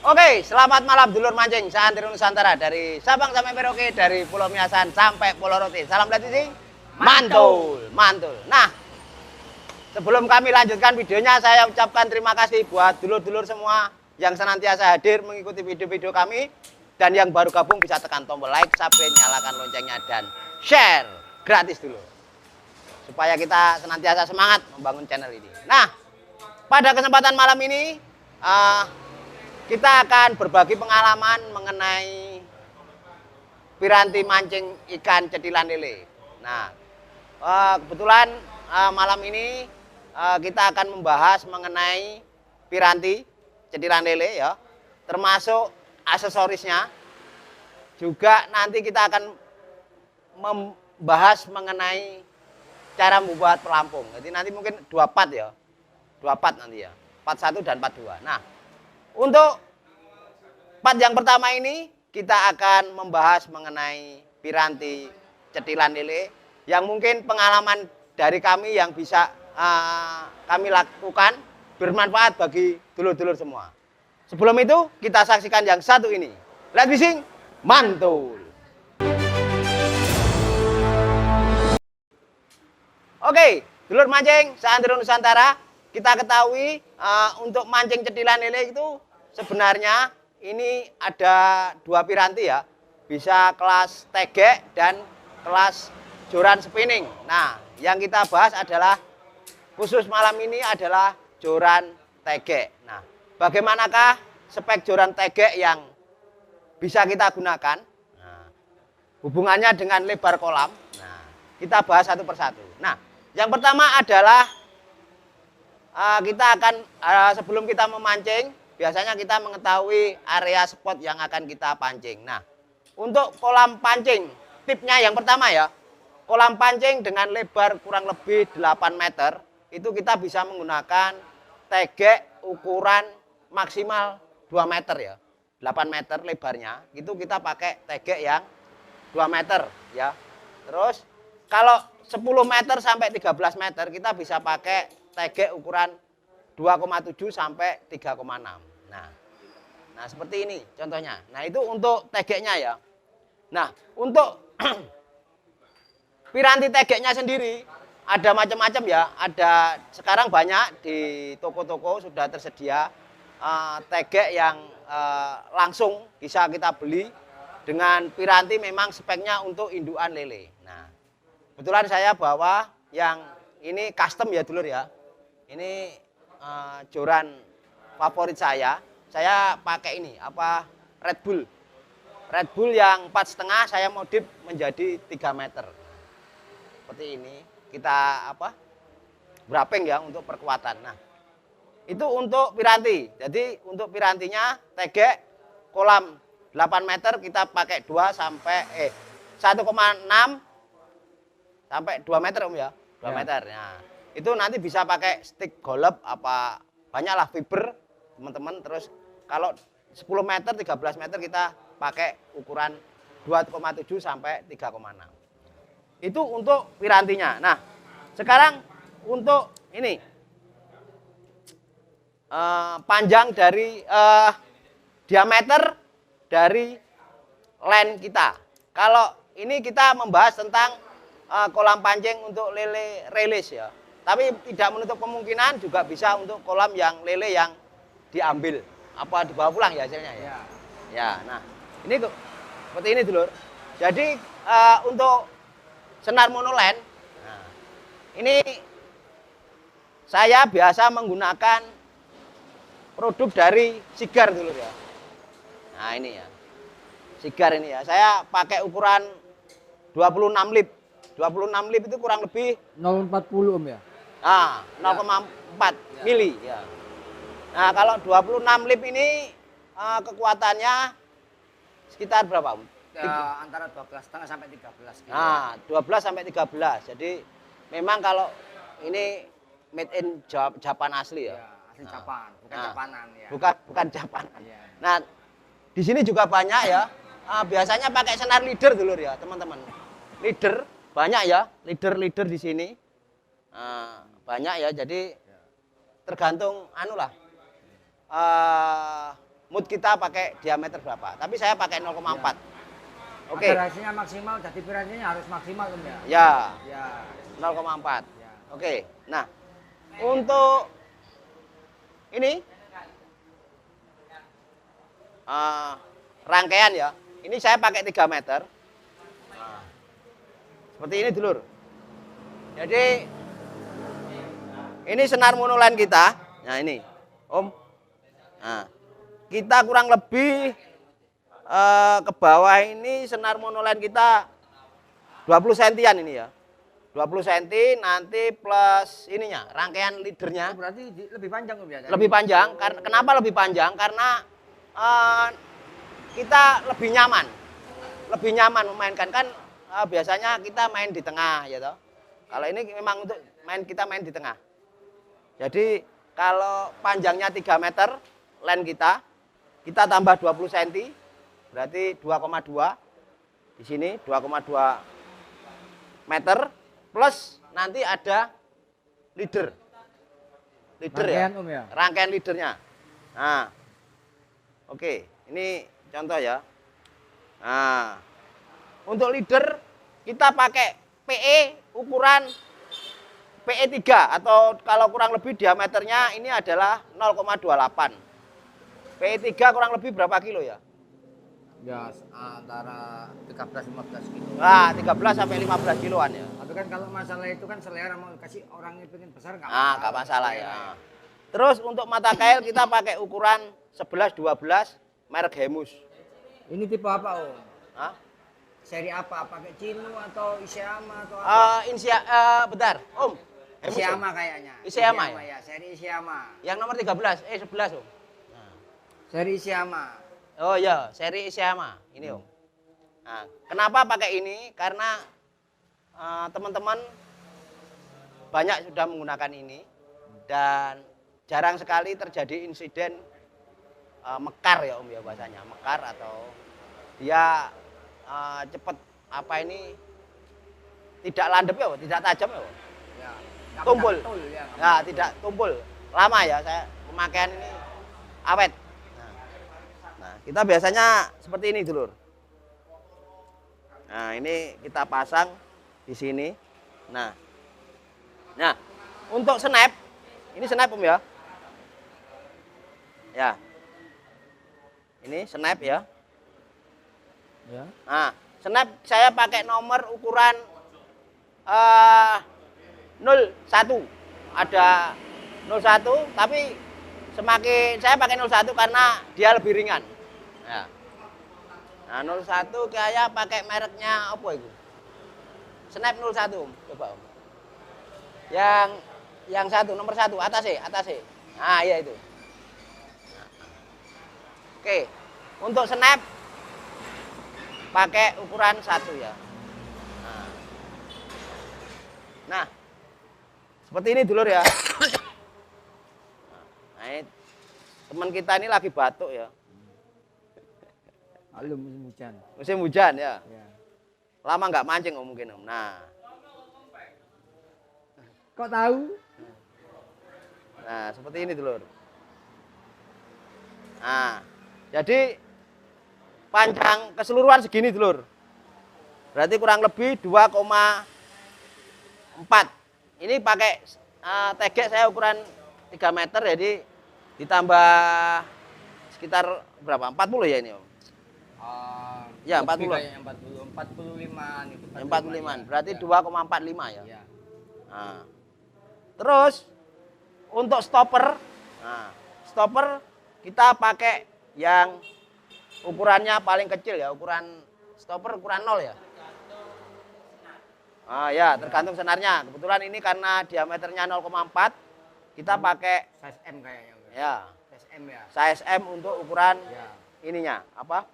Oke, selamat malam dulur mancing seantero Nusantara, dari Sabang sampai Merauke, dari Pulau Miasan sampai Pulau Rote. Salam dari sini. Mantul, mantul. Nah, sebelum kami lanjutkan videonya, saya ucapkan terima kasih buat dulur-dulur semua yang senantiasa hadir mengikuti video-video kami, dan yang baru gabung bisa tekan tombol like, subscribe, nyalakan loncengnya, dan share gratis dulu supaya kita senantiasa semangat membangun channel ini. Nah, pada kesempatan malam ini kita akan berbagi pengalaman mengenai piranti mancing ikan cetilan lele. Nah, kebetulan malam ini kita akan membahas mengenai piranti cetilan lele ya, termasuk aksesorisnya. Juga nanti kita akan membahas mengenai cara membuat pelampung. Jadi nanti mungkin 2 part ya. 2 part nanti ya. Part 1 dan part 2. Nah, untuk part yang pertama ini kita akan membahas mengenai piranti cetilan lele yang mungkin pengalaman dari kami yang bisa kami lakukan bermanfaat bagi dulur-dulur semua. Sebelum itu kita saksikan yang satu ini. Let's fishing, mantul. Oke, dulur mancing seantero Nusantara, kita ketahui untuk mancing cetilan lele itu sebenarnya ini ada 2 piranti ya, bisa kelas tegek dan kelas joran spinning. Nah, yang kita bahas adalah khusus malam ini adalah joran tegek. Nah, bagaimanakah spek joran tegek yang bisa kita gunakan? Nah, hubungannya dengan lebar kolam. Nah, kita bahas satu persatu. Nah, yang pertama adalah kita akan sebelum kita memancing, biasanya kita mengetahui area spot yang akan kita pancing. Nah, untuk kolam pancing, tipnya yang pertama ya, kolam pancing dengan lebar kurang lebih 8 meter, itu kita bisa menggunakan tegek ukuran maksimal 2 meter ya. 8 meter lebarnya, itu kita pakai tegek yang 2 meter ya. Terus kalau 10 meter sampai 13 meter kita bisa pakai tegek ukuran 2,7 sampai 3,6. Nah, seperti ini contohnya. Nah, itu untuk tegeknya ya. Nah, untuk piranti tegeknya sendiri ada macam-macam ya. Ada sekarang banyak di toko-toko sudah tersedia tegek yang langsung bisa kita beli dengan piranti memang speknya untuk indukan lele. Nah, kebetulan saya bawa yang ini custom ya dulur ya. Ini joran favorit saya. Saya pakai ini apa, Red Bull. Red Bull yang 4,5 saya modif menjadi 3 meter. Seperti ini. Kita apa? Wrapping ya untuk perkuatan. Nah, itu untuk piranti. Jadi untuk pirantinya tegek kolam 8 meter kita pakai 2 sampai 1,6 sampai 2 meter Om ya. 2 meter. Nah, itu nanti bisa pakai stick golep apa banyaklah fiber teman-teman. Terus kalau 10 meter 13 meter kita pakai ukuran 2,7 sampai 3,6. Itu untuk pirantinya. Nah, sekarang untuk ini panjang dari diameter dari line kita. Kalau ini kita membahas tentang kolam pancing untuk lele release ya. Tapi tidak menutup kemungkinan juga bisa untuk kolam yang lele yang diambil apa dibawa pulang ya hasilnya ya. Ya, nah ini seperti ini dulur. Jadi untuk senar monoline, nah, ini saya biasa menggunakan produk dari Sigar dulur ya. Nah ini ya, Sigar ini ya. Saya pakai ukuran 26 lip. 26 lip itu kurang lebih 0,40 Om ya. Nah, 0,4 mili ya. Nah, kalau 26 lip ini kekuatannya sekitar berapa, Om? Ya, antara 12,5 sampai 13 gitu. Nah, 12 sampai 13. Jadi memang kalau ini made in Japan asli ya. Ya, asli Japan, bukan Japanan ya. Bukan Japanan. Ya. Nah, di sini juga banyak ya. Biasanya pakai senar leader dulur ya, teman-teman. Leader banyak ya, leader di sini. Banyak ya, jadi tergantung anu lah mood kita pakai diameter berapa. Tapi saya pakai 0,4. Oke. Agar hasilnya maksimal, jadi pirantinya harus maksimal Om ya. Ya, Ya. 0,4. Ya. Oke. Nah, untuk ini rangkaian ya. Ini saya pakai 3 meter. Nah, seperti ini dulur. Jadi ini senar monoline kita. Nah ini, Om. Nah, kita kurang lebih ke bawah ini senar monoline kita 20 sentian ini ya. 20 cm nanti plus ininya, rangkaian leadernya. Oh, berarti lebih panjang Om ya? Lebih panjang. Kenapa lebih panjang? Karena kita lebih nyaman. Lebih nyaman memainkan kan biasanya kita main di tengah ya toh. Kalau ini memang untuk kita main di tengah. Jadi kalau panjangnya 3 meter line kita tambah 20 cm berarti 2,2. Di sini 2,2 meter plus nanti ada leader. Rangkaian, ya. Om ya? Rangkaian leadernya. Nah. Oke, ini contoh ya. Nah, untuk leader kita pakai PE ukuran PE 3 atau kalau kurang lebih diameternya ini adalah 0,28. PE 3 kurang lebih berapa kilo ya? Ya, antara 13-15 kilo. Nah, 13 sampai 15 kiloan ya. Tapi kan kalau masalah itu kan selera, mau kasih orangnya pengen besar nggak Nah, nggak masalah ya. Terus untuk mata kail kita pakai ukuran 11-12 merek Hemus. Ini tipe apa Om? Hah? Seri apa? Pakai Cino atau Ishiyama atau apa? Bentar, Om. Hemus, Ishiyama Om. kayaknya. Ishiyama ya? Seri Ishiyama. Yang nomor 11 Om. Nah. Seri Ishiyama. Oh iya, seri Ishiyama. Ini Om. Nah, kenapa pakai ini? Karena teman-teman banyak sudah menggunakan ini dan jarang sekali terjadi insiden mekar ya Om ya bahasanya, mekar atau dia cepat apa ini tidak landep ya, tidak tajam ya. Ya. Tumpul. Ya, Nah, tidak tumpul. Lama ya saya pemakaian ini awet. Nah, kita biasanya seperti ini dulur. Nah, ini kita pasang di sini. Nah, untuk snap, ini snap Om ya. Ya, ini snap ya. Ya. Nah, snap saya pakai nomor ukuran 01. Ada 01, tapi semakin saya pakai 01 karena dia lebih ringan. Ya. Nah, 01 kayak pakai mereknya apa itu? Snap 01, Om. Coba Om. Yang satu, nomor 1, atas. Nah, iya itu. Nah. Oke, untuk snap pakai ukuran 1 ya. Nah, seperti ini dulur ya. Nah, ini teman kita ini lagi batuk ya. Lalu musim hujan. Musim hujan ya. Ya. Lama nggak mancing Om mungkin Om. Nah, Kok tahu? nah seperti ini dulur. Nah, jadi panjang keseluruhan segini dulur. Berarti kurang lebih 2,4. Ini pakai tegek saya ukuran 3 meter, jadi ditambah sekitar berapa? 40 ya ini Om? Ya, 40. 45 nih. 45. Berarti ya. 2,45 ya. Ya. Nah. Terus untuk stopper, nah, stopper kita pakai yang ukurannya paling kecil ya, ukuran stopper ukuran 0 ya. Ah ya, tergantung senarnya. Kebetulan ini karena diameternya 0,4, kita pakai Size M kayaknya. ya, Size M ya. size M untuk ukuran Ya. ininya, apa?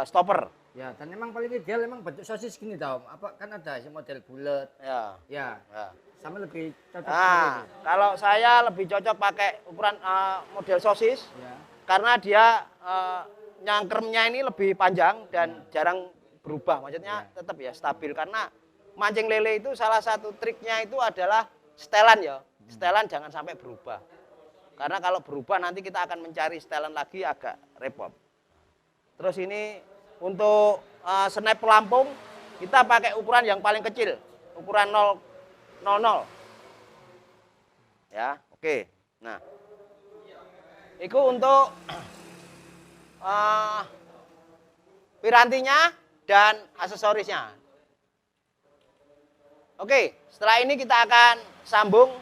Stopper. Ya, dan emang paling ideal emang bentuk sosis gini tau. Apa kan ada model bulat. Ya. Ya. Ya. Sama lebih cocok Nah, kalau saya lebih cocok pakai ukuran model sosis Ya. karena dia nyangkremnya ini lebih panjang dan jarang berubah. Maksudnya tetap ya stabil karena mancing lele itu salah satu triknya itu adalah setelan ya. Setelan jangan sampai berubah. Karena kalau berubah nanti kita akan mencari setelan lagi agak repot. Terus ini untuk snap pelampung kita pakai ukuran yang paling kecil, ukuran 000. Ya, oke. Nah, itu untuk pirantinya dan aksesorisnya. Oke, setelah ini kita akan sambung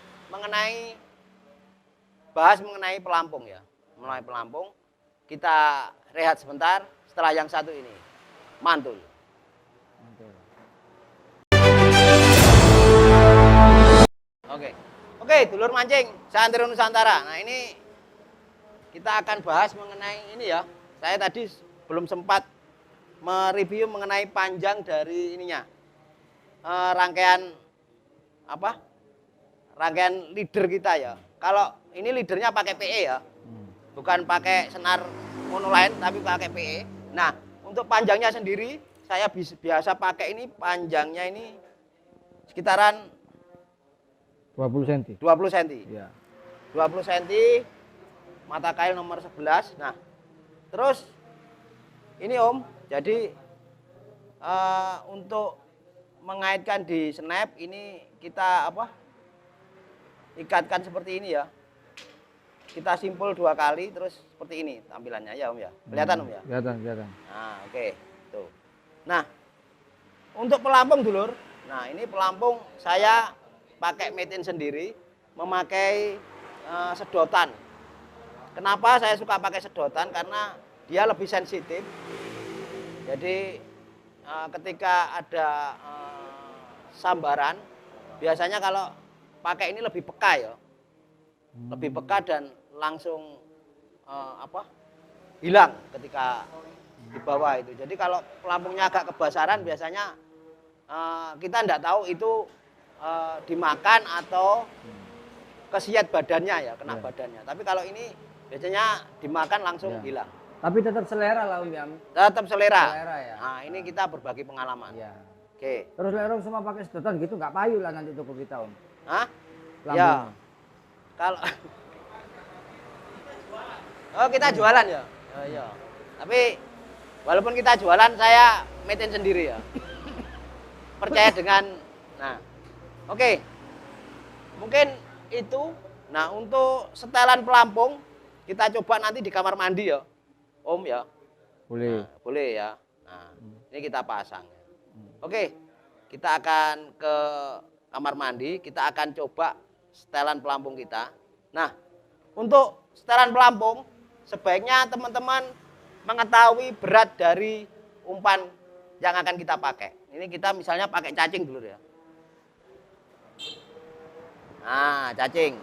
bahas mengenai pelampung ya. Mengenai pelampung, kita rehat sebentar setelah yang satu ini. Mantul. Oke, dulur mancing, Santero Nusantara. Nah, ini kita akan bahas mengenai ini ya. Saya tadi belum sempat mereview mengenai panjang dari ininya. Rangkaian leader kita ya. Kalau ini leadernya pakai PE ya, bukan pakai senar monoline tapi pakai PE. Nah, untuk panjangnya sendiri saya biasa pakai ini panjangnya ini sekitaran 20 cm. 20 cm. Ya. 20 cm, mata kail nomor 11. Nah, terus ini Om, jadi untuk mengaitkan di snap ini kita ikatkan seperti ini ya. Kita simpul 2 kali terus seperti ini tampilannya ya Om ya. Kelihatan Om ya? Kelihatan. Nah, oke. Tuh. Nah, untuk pelampung dulur. Nah, ini pelampung saya pakai metin sendiri, memakai sedotan. Kenapa saya suka pakai sedotan? Karena dia lebih sensitif. Jadi ketika ada sambaran, biasanya kalau pakai ini lebih peka ya, lebih peka dan langsung hilang ketika di bawah itu. Jadi kalau pelampungnya agak kebasaran, biasanya kita tidak tahu itu dimakan atau kesiat badannya ya, kena badannya. Tapi kalau ini biasanya dimakan langsung hilang. Tapi tetap selera lah Om ya. Tetap selera. Ya. Nah, ini kita berbagi pengalaman. Ya. Oke. Terus lerong semua pakai sedotan gitu nggak payu lah nanti toko kita Om. Hah? Lambung. Ya. Kalau oh, kita jualan ya. Oh, iya. Tapi walaupun kita jualan, saya metin sendiri ya. Percaya dengan oke. Mungkin itu. Nah, untuk setelan pelampung kita coba nanti di kamar mandi ya. Om ya. Boleh. Nah, boleh ya. Nah, ini kita pasang. Oke. Kita akan ke kamar mandi, kita akan coba setelan pelampung kita. Nah, untuk setelan pelampung sebaiknya teman-teman mengetahui berat dari umpan yang akan kita pakai. Ini kita misalnya pakai cacing dulu ya. Nah, cacing.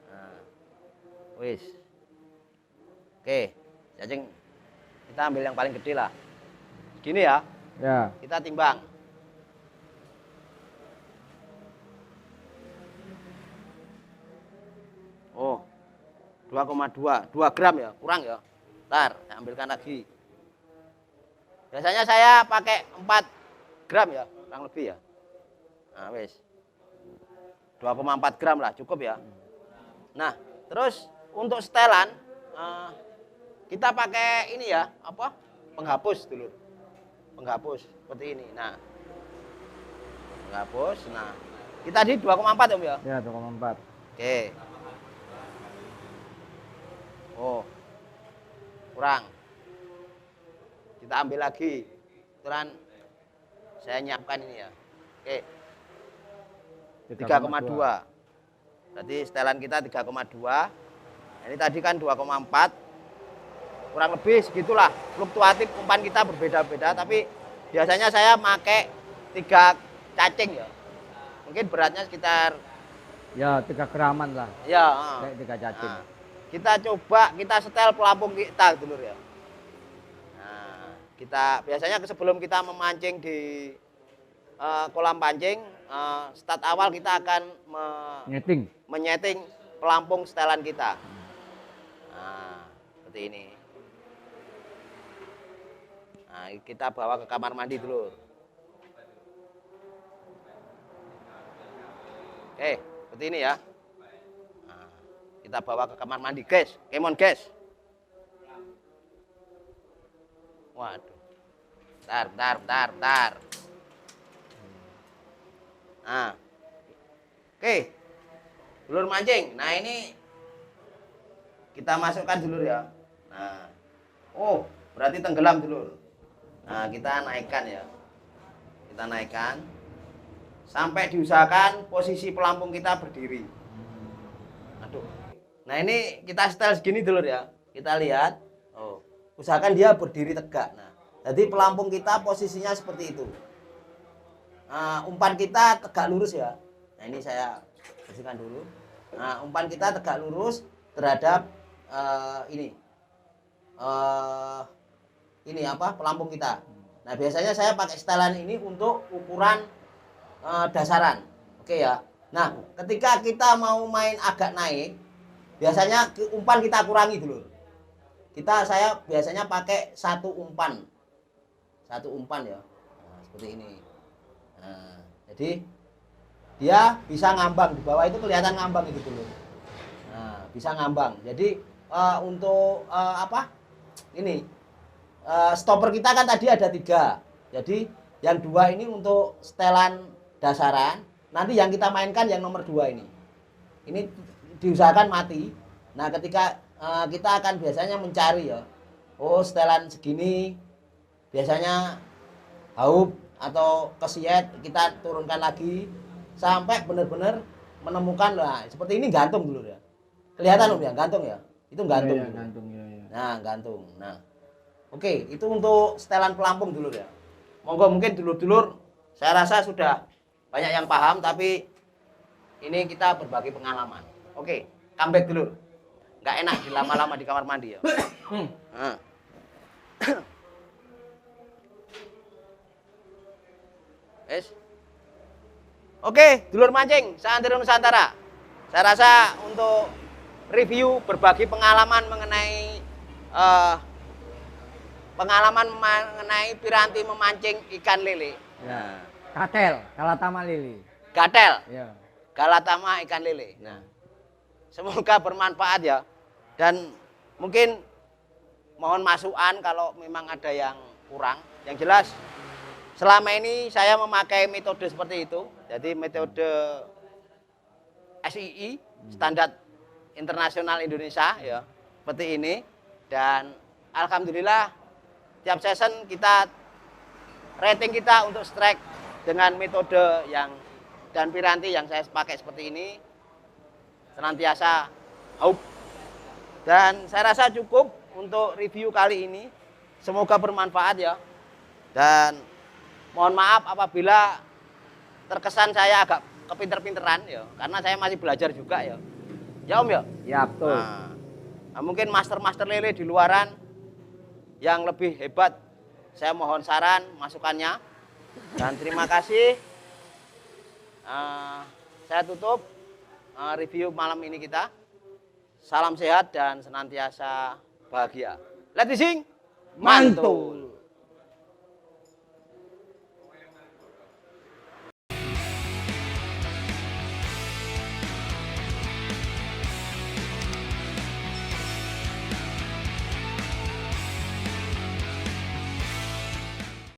Nah, wis. Oke, cacing. Kita ambil yang paling gede lah. Gini ya. Ya. Kita timbang. Oh, 2,2. 2 gram ya, kurang ya. Ntar, saya ambilkan lagi. Biasanya saya pakai 4 gram ya, kurang lebih ya. Nah, wis. 2,4 gram lah, cukup ya. Nah, terus untuk setelan, kita pakai ini ya, penghapus dulu. Penghapus, seperti ini. Nah, penghapus. Nah, kita di 2,4 Om ya? Ya, 2,4. Oke. Oh, kurang. Kita ambil lagi. Kebetulan saya nyiapkan ini ya. Oke. 3,2. Berarti setelan kita 3,2. Ini tadi kan 2,4. Kurang lebih segitulah. Fluktuatif umpan kita berbeda-beda. Tapi biasanya saya pakai 3 cacing ya. Mungkin beratnya sekitar Ya, 3 graman lah. ya. Kayak 3 cacing. Nah, kita coba kita setel pelampung kita dulu ya. Nah, kita biasanya sebelum kita memancing di kolam pancing, start awal kita akan menyeting pelampung setelan kita. Nah, seperti ini. Nah, kita bawa ke kamar mandi dulu. Oke, seperti ini ya. kita bawa ke kamar mandi, guys. Come on, guys. Waduh. Bentar. Nah. Oke. Dulur mancing. Nah, ini kita masukkan dulur ya. Nah. Oh, berarti tenggelam dulur. Nah, kita naikkan ya. Kita naikkan sampai diusahakan posisi pelampung kita berdiri. Aduh. Nah, ini kita setel segini dulur ya. Kita lihat. Oh, usahakan dia berdiri tegak. Nah, jadi pelampung kita posisinya seperti itu. Umpan kita tegak lurus ya. Nah, ini saya bersihkan dulu. Nah, umpan kita tegak lurus terhadap ini pelampung kita. Nah, biasanya saya pakai setelan ini untuk ukuran dasaran. Oke ya. Nah, ketika kita mau main agak naik, biasanya umpan kita kurangi dulu. Saya biasanya pakai satu umpan ya. Nah, seperti ini. Nah, jadi dia bisa ngambang di bawah, itu kelihatan ngambang itu dulu. Nah, bisa ngambang. Jadi untuk stopper kita kan tadi ada 3. Jadi yang 2 ini untuk setelan dasaran. Nanti yang kita mainkan yang nomor 2 ini. Ini diusahakan mati. Nah, ketika kita akan biasanya mencari ya. Oh, setelan segini biasanya haup atau kesiet, kita turunkan lagi sampai benar-benar menemukan lah. Seperti ini gantung dulu ya. Kelihatan Om ya, gantung ya. Itu gantung. Ya, gantung ya. Nah, gantung. Nah. Oke, itu untuk setelan pelampung dulu ya. Monggo mungkin dulur-dulur saya rasa sudah banyak yang paham, tapi ini kita berbagi pengalaman. Oke, comeback dulu. Nggak enak lama-lama di kamar mandi ya. Nah. Oke, dulur mancing seantero Nusantara. Saya rasa untuk review berbagi pengalaman mengenai piranti memancing ikan lele. Ya. Katel, galatama lele. Gatel. Ya. Galatama ikan lele. Nah, semoga bermanfaat ya. Dan mungkin mohon masukan kalau memang ada yang kurang. Yang jelas selama ini saya memakai metode seperti itu. Jadi metode SII, Standar Internasional Indonesia ya. Seperti ini. Dan alhamdulillah tiap season kita rating kita untuk strike dengan metode dan piranti yang saya pakai seperti ini senantiasa haup. Dan saya rasa cukup untuk review kali ini. Semoga bermanfaat ya. Dan mohon maaf apabila terkesan saya agak kepinter-pinteran ya, karena saya masih belajar juga ya. Ya Om ya? Ya, betul. Nah, mungkin master-master lele di luaran yang lebih hebat, saya mohon saran masukannya. Dan terima kasih. Saya tutup review malam ini kita. Salam sehat dan senantiasa bahagia. Let's sing mantu.